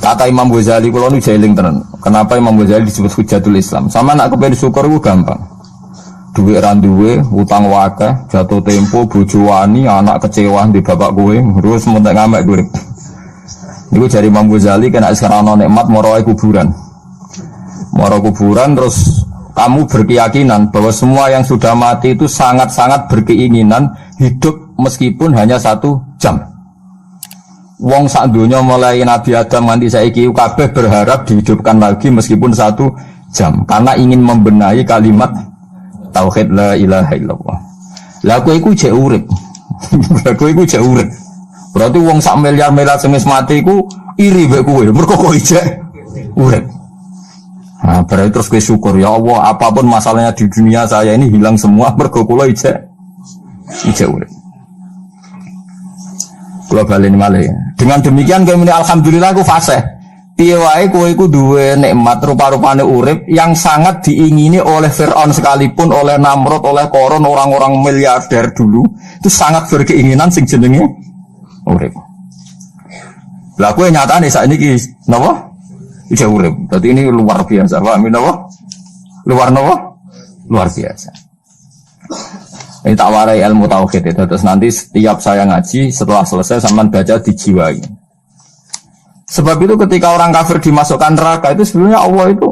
Kata Imam Ghazali, kalau nu jeling tenan. Kenapa Imam Ghazali disebut Hujatul Islam? Sama nak kepen syukur itu gampang. Duit randuwe, utang wakeh, jatuh tempo, bojo wani, anak kecewa di bapak gue, terus mentek ngamek gue. Niku jari Imam Ghazali kena sekarang nikmat moro kuburan. Moro kuburan terus kamu berkeyakinan bahwa semua yang sudah mati itu sangat-sangat berkeinginan hidup meskipun hanya 1 jam. Wong sak donya mulai Nabi Adam nganti saiki kabeh berharap dihidupkan lagi meskipun 1 jam karena ingin membenahi kalimat tauhid la ilaha illallah. Lah kowe iku jek urip. Kowe iku jek urip. Berarti wong sak miliar-miliar sing wis mati iku iri mbek kowe mergo kowe jek urip. Nah, berarti terus kowe syukur ya Allah apapun masalahnya di dunia saya ini hilang semua mergo kula jek urip. Global ini malah ya. Dengan demikian kami alhamdulillah aku fasih. Piye wae kowe iku duwe nikmat rupa-rupane urip yang sangat diingini oleh Firaun sekalipun, oleh Namrud, oleh Qarun, orang-orang miliarder dulu itu sangat berkeinginan sing jenenge urip. Lah kowe nyatane saat ini napa? Ijo urip. Dadi ini luar biasa, Pak. Napa? Luar napa? Luar biasa. Ini tak warai ilmu tauhid itu. Terus nanti setiap saya ngaji setelah selesai sampean baca dijiwai. Sebab itu ketika orang kafir dimasukkan neraka itu sebenarnya Allah itu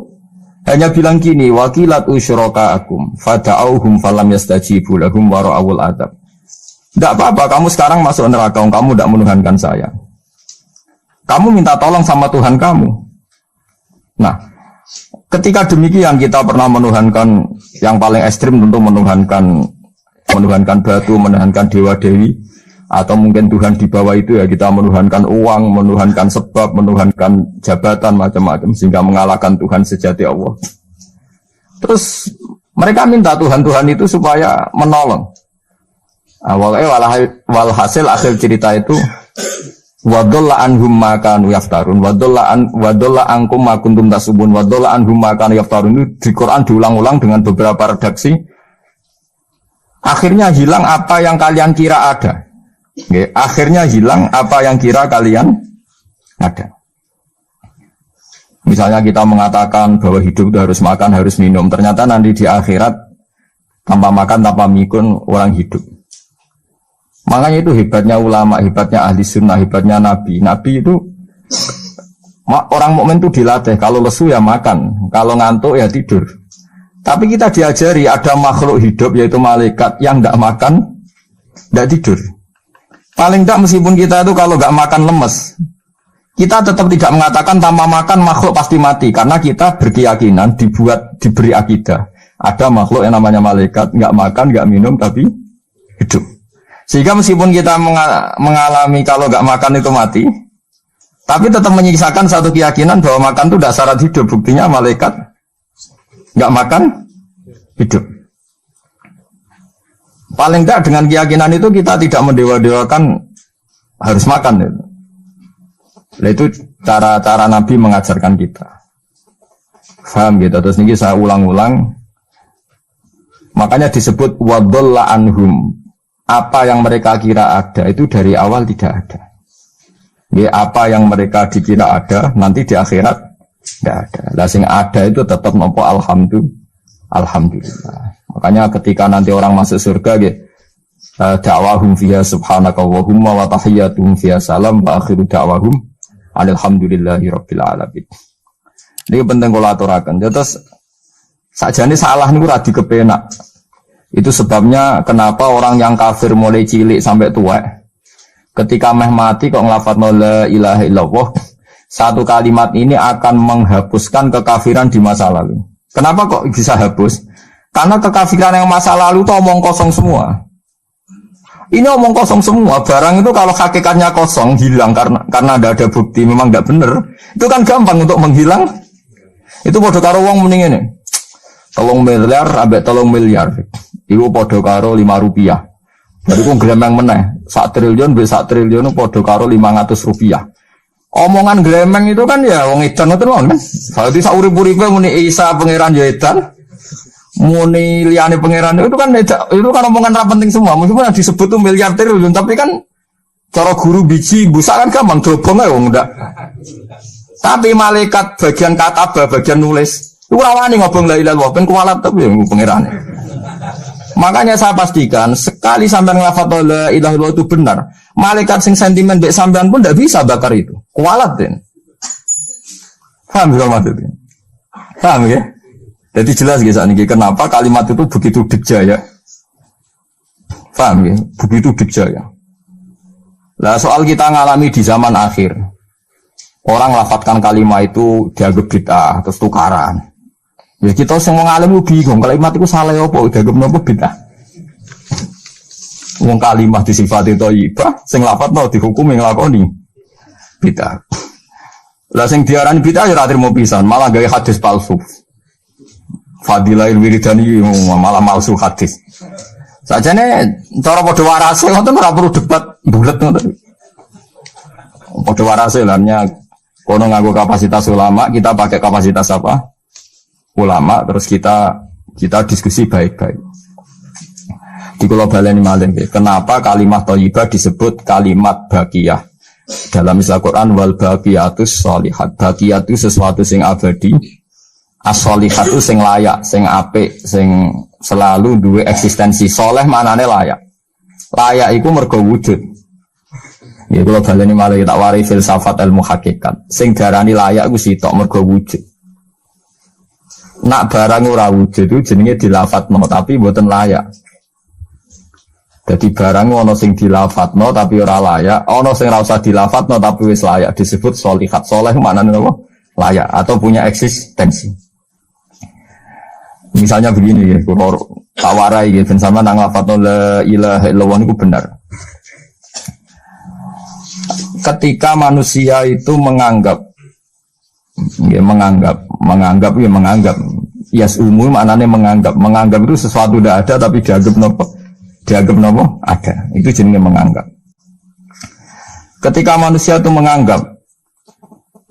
hanya bilang gini, wakilat usyrakaakum fada'auhum falam yastajibu lahum wa ra'awul adab. Tidak apa-apa, kamu sekarang masuk neraka, kamu tidak menuhankan saya. Kamu minta tolong sama Tuhan kamu. Nah, ketika demikian kita pernah menuhankan yang paling ekstrim tentu menuhankan batu, menuhankan dewa-dewi, atau mungkin Tuhan di bawah itu ya kita menuhankan uang, menuhankan sebab, menuhankan jabatan macam-macam sehingga mengalahkan Tuhan sejati Allah. Terus mereka minta Tuhan-Tuhan itu supaya menolong. Walhasil akhir cerita itu wadolla anhum ma kanu yaftarun wadolla ankum ma kuntum tasubun wadolla anhum ma kanu yaftarun itu di Quran diulang-ulang dengan beberapa redaksi. Akhirnya hilang apa yang kalian kira ada. Akhirnya hilang apa yang kira kalian ada. Misalnya kita mengatakan bahwa hidup itu harus makan, harus minum. Ternyata nanti di akhirat tanpa makan, tanpa mikun orang hidup. Makanya itu hebatnya ulama, hebatnya ahli sunnah, hebatnya nabi. Nabi itu orang mukmin itu dilatih. Kalau lesu ya makan, kalau ngantuk ya tidur. Tapi kita diajari ada makhluk hidup yaitu malaikat yang tidak makan, tidak tidur. Paling tidak meskipun kita itu kalau tidak makan lemes, kita tetap tidak mengatakan tanpa makan makhluk pasti mati. Karena kita berkeyakinan diberi akidah. Ada makhluk yang namanya malaikat, nggak makan, nggak minum, tapi hidup. Sehingga meskipun kita mengalami kalau nggak makan itu mati, tapi tetap menyisakan satu keyakinan bahwa makan itu tidak syarat hidup. Buktinya malaikat nggak makan, hidup. Paling tidak dengan keyakinan itu kita tidak mendewa-dewakan harus makan. Nah, itu cara Nabi mengajarkan kita. Faham gitu. Terus ini saya ulang-ulang. Makanya disebut wadolla anhum. Apa yang mereka kira ada itu dari awal tidak ada. Ya, apa yang mereka dikira ada nanti di akhirat tidak ada. Lah sing ada itu tetap nampa alhamdulillah. Makanya ketika nanti orang masuk surga da'wahum fiha subhanakallahumma wa tahiyyatuhum fiha salam wa akhiru da'wahum alhamdulillahi rabbil alamin. Ini penting kula aturaken. Terus sakjane salah niku ora dikepenak. Itu sebabnya kenapa orang yang kafir mulai cilik sampai tua ketika meh mati kok nglafadzna la ilaha illallah, satu kalimat ini akan menghapuskan kekafiran di masa lalu. Kenapa kok bisa hapus? Karena kekafiran yang masa lalu itu omong kosong semua. Ini omong kosong semua. Barang itu kalau hakikatnya kosong, hilang karena tidak ada bukti, memang tidak benar. Itu kan gampang untuk menghilang. Itu podo karo wong mending ini. 3 miliar ambek 3 miliar. Iku podo karo 5 rupiah. Jadi ku glemeng meneh. 1 triliun ambek 1 triliun podo karo 500 rupiah. Omongan glemeng itu kan ya wong edan itu kan. Berarti saurip-uripe muni Isa pangeran ya edan. Muni liyane pangeran itu kan omongan ra penting semua. Meskipun disebut tuh miliar triliun tapi kan cara guru biji busak kan gampang dobong ae wong ndak. Tapi malaikat bagian katabah, bagian nulis, itu rawani ngobong la ilaha illallah, ben kualat tapi yang pengirannya. Makanya saya pastikan sekali sampean nglafadz la ilaha illallah itu benar, malaikat sing sentimen mbek sampean pun tidak bisa bakar itu. Kualat den. Paham ya maksudnya? Paham ya? Jadi jelas guys ini kenapa kalimat itu begitu dikjaya. Paham ya? Begitu dikjaya. Lah soal kita ngalami di zaman akhir. Orang lafadzkan kalimat itu dianggap bid'ah terus tukaran. Ya kita semua ngalim bingung kalimat itu salah apa dianggap napa bid'ah. Wong kalimat disifati thayyibah sing lafadzno dihukumi nglakoni bid'ah. Lah sing diarani bid'ah ya ora trimo pisan, malah gawe hadis palsu. Fadilail wiridani malah palsu hadis. Sajane cara padha warase ngoten ora perlu debat bulet ngoten. Padha warase lannya kono nganggo kapasitas ulama, kita pakai kapasitas apa? Ulama, terus kita diskusi baik-baik. Di kula baleni malih kenapa kalimat thayyibah disebut kalimat baqiyah? Dalam istilah Quran wal baqiyatus sholihat. Baqiyah itu sesuatu sing abadi. As-sholihat itu sing layak, sing apik, sing selalu duwe eksistensi. Soleh manane layak. Layak iku mergo wujud. Ya kula baleni malih tak wari filsafat ilmu hakikat. Sing darani layak iku sitok mergo wujud. Nak barang ora wujud itu jenenge dilafadzno tapi mboten layak. Jadi barang ana sing dilafadzno tapi ora layak, ana sing ora usah dilafadzno tapi wis layak disebut sholihat. Soleh maknane apa? Layak atau punya eksistensi. Misalnya begini ya, kalau tawarai ya, ben sama nang lafadzno la ilaha illallah itu benar. Ketika manusia itu menganggap yasumu maknanya menganggap itu sesuatu tidak ada tapi dianggap nopo ada, itu jenisnya menganggap. Ketika manusia itu menganggap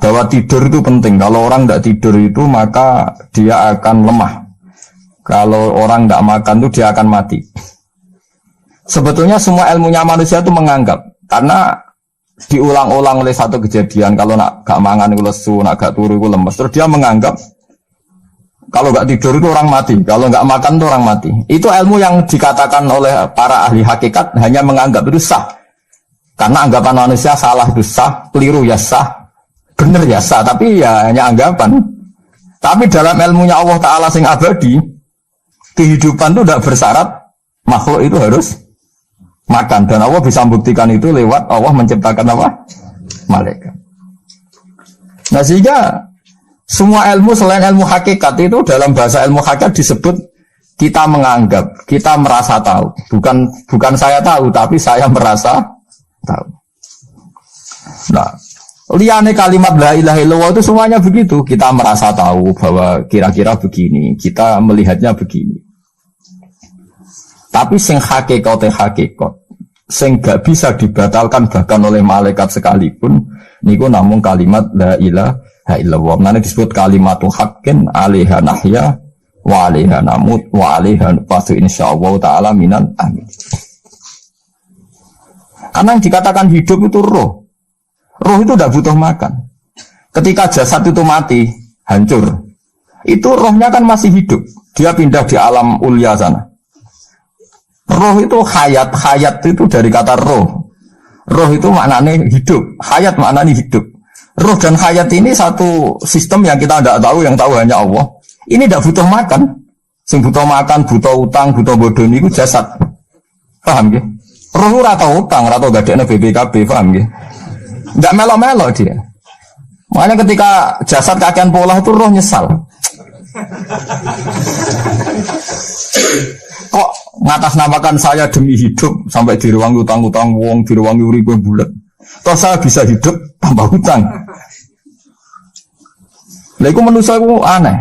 bahwa tidur itu penting, kalau orang tidak tidur itu maka dia akan lemah, kalau orang tidak makan itu dia akan mati. Sebetulnya semua ilmunya manusia itu menganggap, karena diulang-ulang oleh satu kejadian, kalau nak gak mangan itu lesu, nak gak turu itu lemes, terus dia menganggap kalau gak tidur itu orang mati, kalau gak makan itu orang mati. Itu ilmu yang dikatakan oleh para ahli hakikat hanya menganggap itu sah, karena anggapan manusia salah itu sah, keliru ya sah, benar ya sah, tapi ya hanya anggapan. Tapi dalam ilmunya Allah Ta'ala sing abadi, kehidupan itu tidak bersyarat makhluk itu harus makan, dan Allah bisa membuktikan itu lewat Allah menciptakan apa? Malaikat. Nah sehingga semua ilmu selain ilmu hakikat itu dalam bahasa ilmu hakikat disebut kita menganggap, kita merasa tahu. Bukan saya tahu, tapi saya merasa tahu. Nah, liane kalimat la ilaha illallah itu semuanya begitu. Kita merasa tahu bahwa kira-kira begini, kita melihatnya begini. Tapi sing hakikat, sing gak bisa dibatalkan bahkan oleh malaikat sekalipun, niku namun kalimat la ilaha illallah. Nanti disebut kalimatu haqqin 'alaiha nahya wa 'alaiha namut wa 'alaiha nufatu insyaallah taala minan amin. Karena yang dikatakan hidup itu roh. Roh itu tidak butuh makan. Ketika jasad itu mati, hancur, itu rohnya kan masih hidup. Dia pindah di alam ulya sana. Roh itu hayat itu dari kata roh. Roh itu maknanya hidup, hayat maknanya hidup. Roh dan hayat ini satu sistem yang kita tidak tahu, yang tahu hanya Allah. Ini tidak butuh makan. Sing butuh makan, butuh utang, butuh bodoh ini jasad. Paham ya? Roh ora tau utang, ora tau gadekne BPKB, paham ya? Enggak melo-melo dia. Makanya ketika jasad kakean pola itu roh nyesal. Kok ngatasnamakan saya demi hidup sampai direwangi utang-utang wong, direwangi uripe bulat. Toh saya bisa hidup tanpa hutang. Lah iku manusia iku aneh.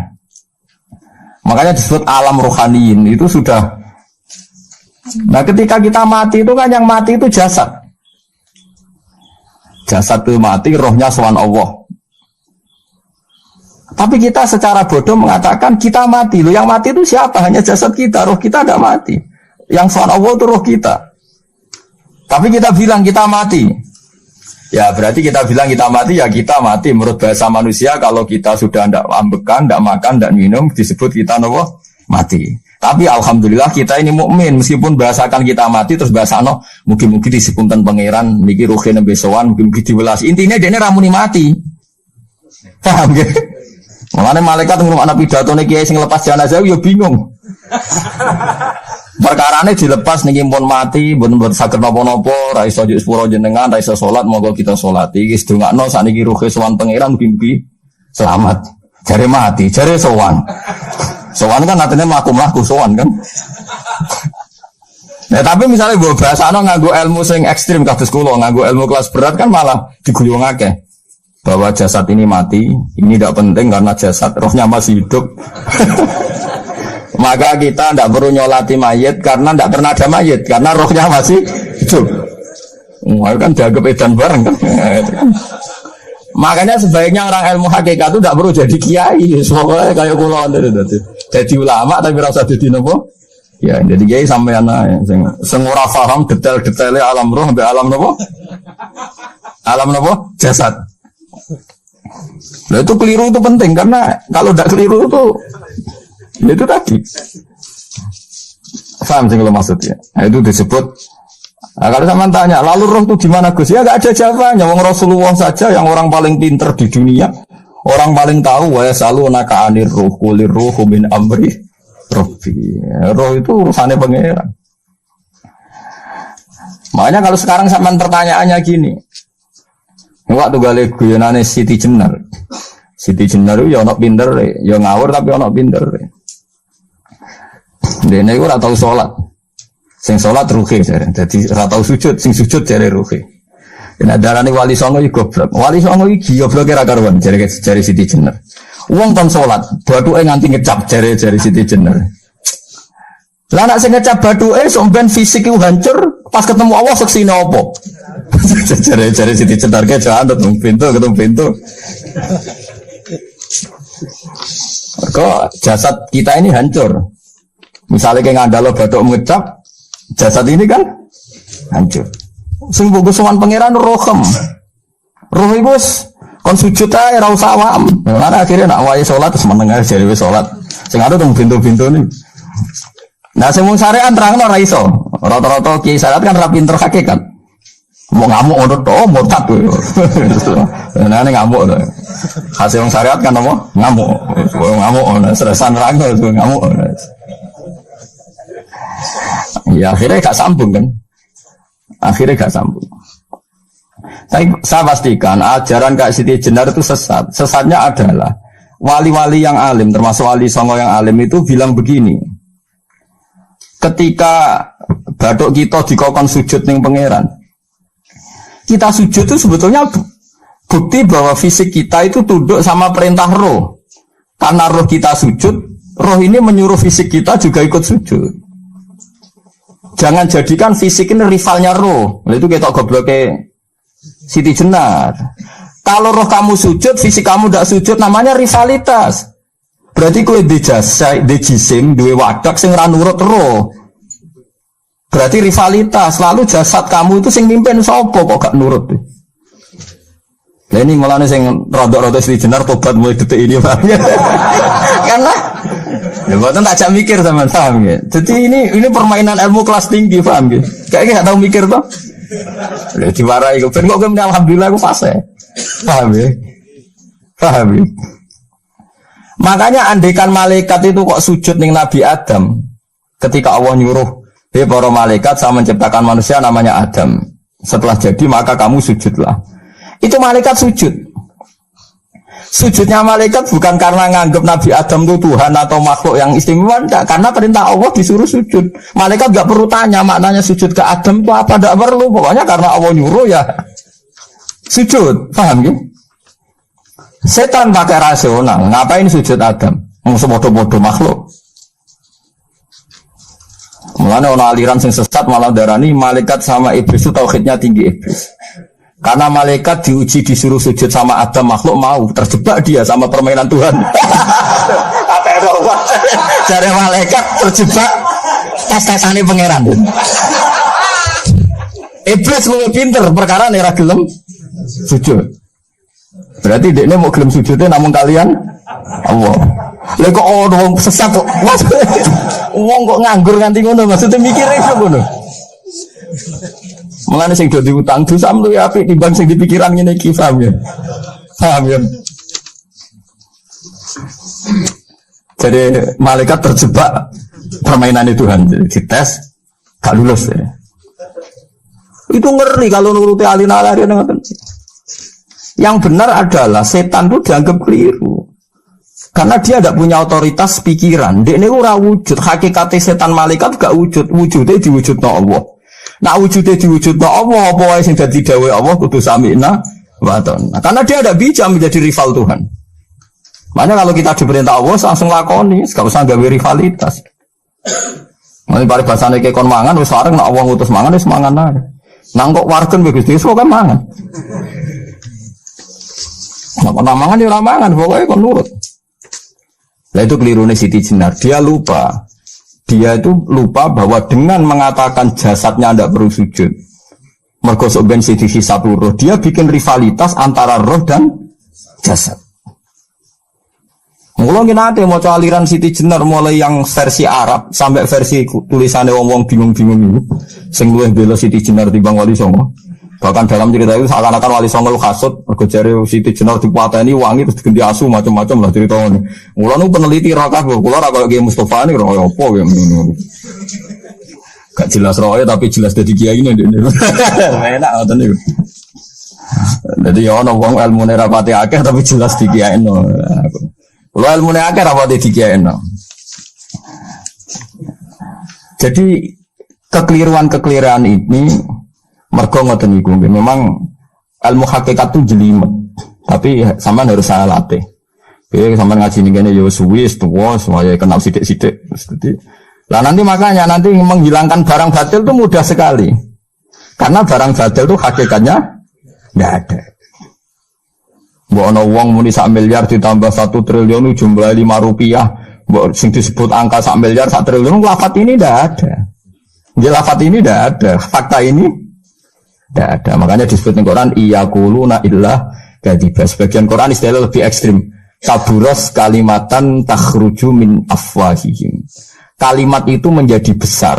Makanya disebut alam rohaniin itu sudah. Nah ketika kita mati itu kan yang mati itu jasad. Jasad itu mati, rohnya sowan Allah. Tapi kita secara bodoh mengatakan kita mati. Loh yang mati itu siapa? Hanya jasad kita, roh kita tidak mati. Yang sowan Allah itu roh kita. Tapi kita bilang kita mati. Ya berarti kita bilang kita mati, ya kita mati. Menurut bahasa manusia, kalau kita sudah tidak ambekan, tidak makan, tidak minum, disebut kita nopo mati. Tapi alhamdulillah kita ini mukmin, meskipun bahasakan kita mati, terus bahasa no, mungkin-mungkin disepunten pangeran, mikir ruhe nembe sowan, mungkin-mungkin diwelas. Intinya dia ini ramuni mati. Paham gak? Makanya malaikat ngomong anak pidato nih kiai sing lepas jenazah, yo bingung. Perkarane dilepas niki pun mati, pun saged napa-napa, ra iso njuk sepuro jenengan, ra iso salat, monggo kita salat. Iki sedongakno sakniki ruhe sowan pangeran mungkin selamat. Jare mati, jare sowan. Sowan kan artinya mlaku-mlaku sowan kan. Nah, tapi misalnya gue bahasano nganggo ilmu sing ekstrim kados kula, nganggo ilmu kelas berat kan malah diguyungake. Bahwa jasad ini mati, ini tidak penting karena jasad rohnya masih hidup. Maka kita tidak perlu nyolati mayit karena tidak pernah ada mayit karena rohnya masih hidup. Wah, kan dianggap edan bareng kan. Makanya sebaiknya orang ilmu hakikat itu tidak perlu jadi kiai, soalnya kayak kula jadi ulama tapi rasa jadi nopo. Ya, jadi kiai sampai anak sing ora paham detail-detailnya alam roh sampai alam nopo. Alam nopo? Jasad. Nah, itu keliru itu penting karena kalau tidak keliru itu tadi. Paham sih kalau maksudnya. Nah, itu disebut. Nah, kalau sama tanya, lalu roh itu gimana Gus? Ya nggak ada jawabannya. Wong Rasulullah saja yang orang paling pinter di dunia, orang paling tahu. Wa yasalunaka anir ruh kulir ruhu min amri rabbi. Roh itu urusannya pangeran. Makanya kalau sekarang sama pertanyaannya gini, waktu gale guyonane Siti Jenar. Siti Jenar itu ya ono pinter, ya ngawur tapi ono pinter. Dene iku ora tau salat. Sing salat ruhe jare. Dadi ora tau sujud, sing sujud jare ruhe. Yen darane wali songo iku goblok. Wali songo iki gobloke ra karuan jare Siti Jenar. Wong kon salat, bathuke nganti ngecap jare Siti Jenar. Lah nek sing ngecap bathuke sampean fisik iku hancur, pas ketemu Allah seksine apa? Jare Siti Jenar ke jangan ketemu pintu. Kok jasad kita ini hancur. Misalnya kayak ngandalo batuk ngecap, jasad ini kan hancur. Sing bagus sowan pangeran rohem. Roh iku wis kon sujud ae ora usah awam. Lah akhirnya nak wae salat terus meneng ae jare wis salat. Sing ada teng pintu-pintu ni. Nah sing mung syariat terangno ora iso. Rata-rata kiai syariat kan ora pinter hakikat. Mau ngamuk ngono to, murtad kowe. Nah nek ngamuk to. Hasil wong syariat kan apa? Ngamuk. Ngamuk stresan nerangno ngamuk. Ya akhirnya gak sambung kan. Saya pastikan ajaran Kak Siti Jenar itu sesat. Sesatnya adalah wali-wali yang alim, termasuk wali songo yang alim itu bilang begini. Ketika bathuk kita dikokon sujud ning pangeran, kita sujud itu sebetulnya bukti bahwa fisik kita itu tunduk sama perintah roh. Karena roh kita sujud, roh ini menyuruh fisik kita juga ikut sujud. Jangan jadikan fisik ini rivalnya roh. Itu kita gobloknya Siti Jenar. Kalau roh kamu sujud, fisik kamu tidak sujud, namanya rivalitas. Berarti kowe di jisim, duwe wadak sing ra nurut roh. Berarti rivalitas. Lalu jasad kamu itu sing mimpin sapa kok gak nurut. Nah ini mulane sing rada-rada Siti Jenar tobat mulai detik ini Pak. Karena ya buatan tak ajak mikir sama paham ya. Jadi ini permainan ilmu kelas tinggi paham ya. Kayaknya gak tahu mikir toh. Lah diwarai kok ben kok alhamdulillah aku fase. Paham ya? Makanya andekan malaikat itu kok sujud ning Nabi Adam ketika Allah nyuruh, "Hei para malaikat, saya menciptakan manusia namanya Adam. Setelah jadi maka kamu sujudlah." Itu malaikat sujud. Sujudnya malaikat bukan karena nganggap Nabi Adam itu Tuhan atau makhluk yang istimewa, enggak, karena perintah Allah disuruh sujud. Malaikat enggak perlu tanya maknanya sujud ke Adam itu apa, enggak perlu. Pokoknya karena Allah nyuruh ya sujud. Paham ya? Setan pakai rasional, ngapain sujud Adam? Bodoh-bodoh makhluk. Mulanya ono aliran sing sesat malah darani malaikat sama iblis itu tauhidnya tinggi iblis. Karena malaikat diuji disuruh sujud sama Adam, makhluk mau, terjebak dia sama permainan Tuhan. Dari malaikat terjebak tes-tesane pangeran. Iblis lebih pinter perkara nih ra gelem sujud. Berarti dekne mau gelem sujudnya namun kalian Allah. Lha kok ono sesat kok. Wong kok nganggur nganti ngono maksudnya mikire kok ngono. Mulane sing do diutang dosa mlu ya apik timbang sing dipikiran ngene iki paham ya. Paham ya. Jadi malaikat terjebak permainan Tuhan, dites gak lulus ya. Itu ngeri kalau nuruti alin-alin ngoten. Yang benar adalah setan itu dianggap keliru. Karena dia tidak punya otoritas pikiran. Dia ini ora wujud. Hakikatnya setan malaikat gak wujud. Wujudnya diwujudna Allah. Nah wujudnya diwujudna Allah. Apa yang jadi dawuh Allah kudu sami'na wa ata'na. Karena dia tidak bisa menjadi rival Tuhan. Makanya kalau kita diperintah Allah langsung lakoni. Gak usah gawe rivalitas. Nanti pada bahasanya kayak kon mangan. Wis sareng nak Allah ngutus mangan. Wis mangan aja. Nangkok wargen bagus. Dia kan mangan. Nah kon mangan dia mangan. Pokoknya kon nurut. Nah itu kelirunya Siti Jenar. Dia lupa bahwa dengan mengatakan jasadnya tidak perlu sujud, mergo sok ben Siti hisab roh, dia bikin rivalitas antara roh dan jasad. Mula nate maca aliran Siti Jenar mulai yang versi Arab sampai versi tulisannya wong-wong bingung-bingung itu, sing luwih bela Siti Jenar timbang Wali Songo. Bahkan dalam cerita itu seakan-akan Wali Songo kasut, mergo jare Siti Jenar dipateni wangi terus diganti asu macam-macam lah ceritane. Mula nu peneliti ra kabeh, kula ra kaya Kiai Mustofa ni ora apa ya ngono. Gak jelas roe tapi jelas dadi kiai ini. Enak ngoten niku. Dadi ya ana wong ilmune ra pati akeh tapi jelas dikiyaino. Kula ilmune akeh ra pati dikiyaino. Jadi kekeliruan ini mergo ngoten niku memang ilmu hakikat itu jelimet. Tapi sampean harus saya latih. Oke, sampean ngaji ning kene yo suwi tuwa supaya kenal sithik-sithik. Lah nanti makanya menghilangkan barang batil itu mudah sekali. Karena barang batil itu hakikatnya enggak ada. Mbok ana wong muni 1 miliar ditambah 1 triliun jumlah 5 rupiah, mbok sing disebut angka 1 miliar 1 triliun lafaz ini enggak ada. Dia lafaz ini enggak ada, fakta ini tidak ada. Makanya disebut di Quran iyaquluna illa kadzibah. Sebagian Quran istilah lebih ekstrim. Kaburos kalimatan takhruju min afwahihim. Kalimat itu menjadi besar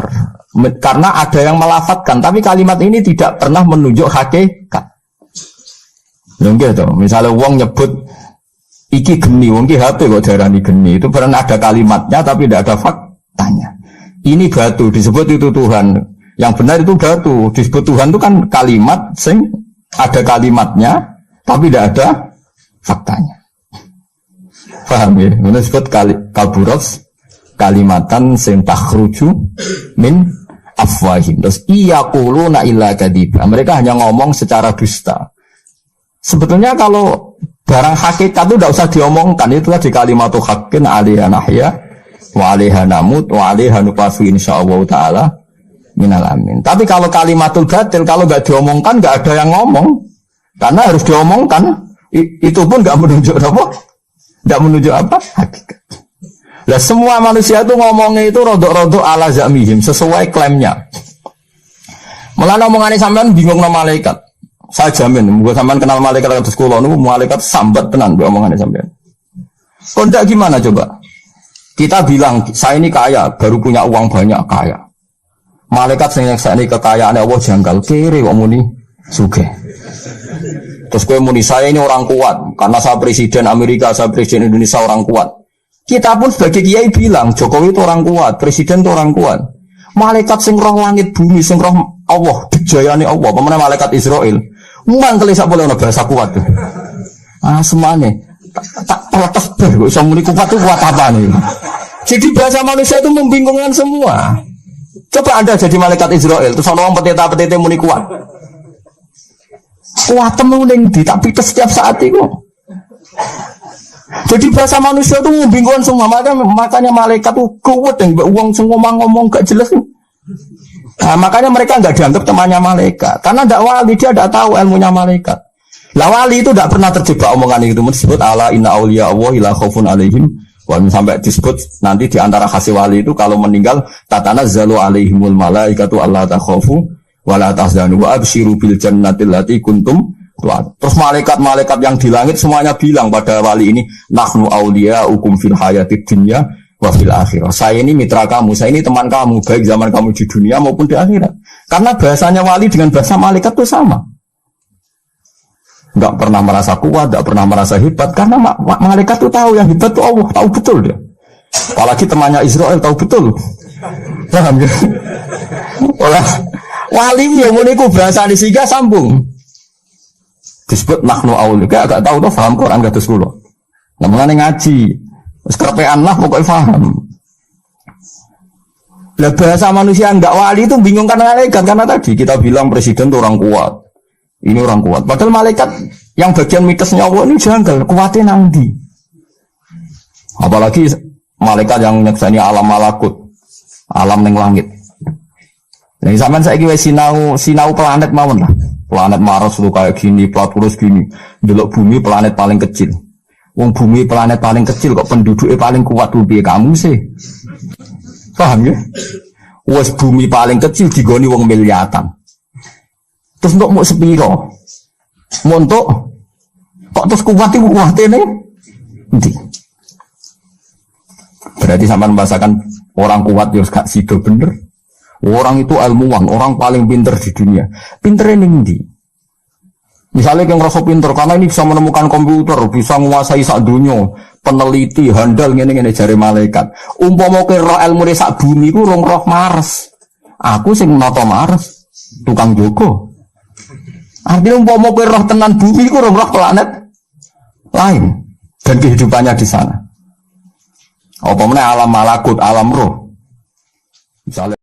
karena ada yang melafatkan, tapi kalimat ini tidak pernah menunjuk hakikat. Nggih to, misalnya wong nyebut iki geni, wong ki HP kok darani geni, itu pernah ada kalimatnya tapi tidak ada faktanya. Ini batu disebut itu Tuhan. Yang benar itu batu, disebut Tuhan itu kan kalimat sing ada kalimatnya tapi tidak ada faktanya. Paham ya? Ini disebut kaburos kalimatan sing takhruju min afwahim. Terus iyaquluna illa kadzibah. Mereka hanya ngomong secara dusta. Sebetulnya kalau barang hakikat itu tidak usah diomongkan, itu tadi kalimatu haqqin 'alaiha nahya wa 'alaiha namut wa 'alaiha nuqasu insyaallah taala minal amin. Tapi kalau kalimatul batil, kalau nggak diomongkan nggak ada yang ngomong, karena harus diomongkan. Itu pun nggak menunjuk apa, nggak menunjuk apa hakikat. Lah semua manusia itu ngomongnya itu rodok-rodok ala zamihim sesuai klaimnya. Malah omongannya sampean bingung nama malaikat. Saya jamin, gua sampean kenal malaikat atau sekolah, nu malaikat sambat tenan omongannya sampean. Kondak gimana coba? Kita bilang saya ini kaya, baru punya uang banyak kaya. Malaikat sing nyekseni kekayaane Allah janggal kiri kok muni sugih. Terus kowe muni saya ini orang kuat karena saya presiden Amerika, saya presiden Indonesia orang kuat. Kita pun sebagai kiai bilang Jokowi itu orang kuat, presiden itu orang kuat. Malaikat sing roh langit bumi, sing roh Allah, dijayane Allah, pemene malaikat Israel. Mangkel sak boleh ana bahasa kuat tuh. Ah semane tak protes ber kok iso muni kuat itu kuat apa nih. Jadi bahasa manusia itu membingungkan semua. Coba Anda jadi malaikat Israel, terus orang petita-petita muni kuat. Kuat temuning di tak pites setiap saat itu. Jadi bahasa manusia itu membingungkan semua. Makanya malaikat itu kuat yang uang semua ngomong gak jelas. Nah, makanya mereka nggak dianggap temannya malaikat. Karena tidak wali, dia tidak tahu ilmunya malaikat. Lah wali itu tidak pernah terjebak omongan itu. Disebut ala inna auliya Allah la khaufun alaihim. Sampai disebut nanti di antara khasih wali itu kalau meninggal tatanazzalu alaihimul malaikatu alla takhafu wa la tahzanu wa absyiru bil jannati allati kuntum Tuhan. Terus malaikat-malaikat yang di langit semuanya bilang pada wali ini, nahnu auliyaukum fil hayatid dunya wa fil akhirah. Saya ini mitra kamu, saya ini teman kamu, baik zaman kamu di dunia maupun di akhirat. Karena bahasanya wali dengan bahasa malaikat itu sama. Enggak pernah merasa kuat, enggak pernah merasa hebat, karena malaikat itu tahu yang hebat itu Allah, tahu betul dia. Apalagi temannya Israel tahu betul. Paham ya? Olah wali yang muniku bahasa disiga sambung. Disebut nahnu auliya, agak tahu tuh paham Quran kados kula. Lah mulane ngaji. Wis kerepean lah pokoknya paham. Lah bahasa manusia enggak wali itu bingung karena malaikat, karena tadi kita bilang presiden itu orang kuat. Ini orang kuat. Padahal malaikat yang bagian mitosnya Allah ini janggal, kuatnya nang ndi. Apalagi malaikat yang nyekseni alam malakut, alam ning langit. Nah, zaman saiki wis sinau planet mawon lah. Planet Mars itu kayak gini, Platurus gini. Delok bumi planet paling kecil. Wong bumi planet paling kecil kok penduduknya paling kuat tuh piye kamu sih? Paham ya? Wes bumi paling kecil digoni wong miliatan. Terus untuk mau sepiro? Mau untuk kok terus kuatnya nanti. Berarti sama membahasakan orang kuat ya gak sido bener. Orang itu ilmuwan, orang paling pinter di dunia. Pinternya nih. Misalnya yang ngerasa pinter, karena ini bisa menemukan komputer, bisa menguasai sak dunia, peneliti, handal, ngene jari malaikat. Umpama kira ilmu sak bumi ku roh Mars. Aku sing noto Mars, tukang Joko. Artinya umpama kira roh tenan bumi ku roh planet lain dan kehidupannya di sana. Apa meneh alam malakut, alam roh. Misalnya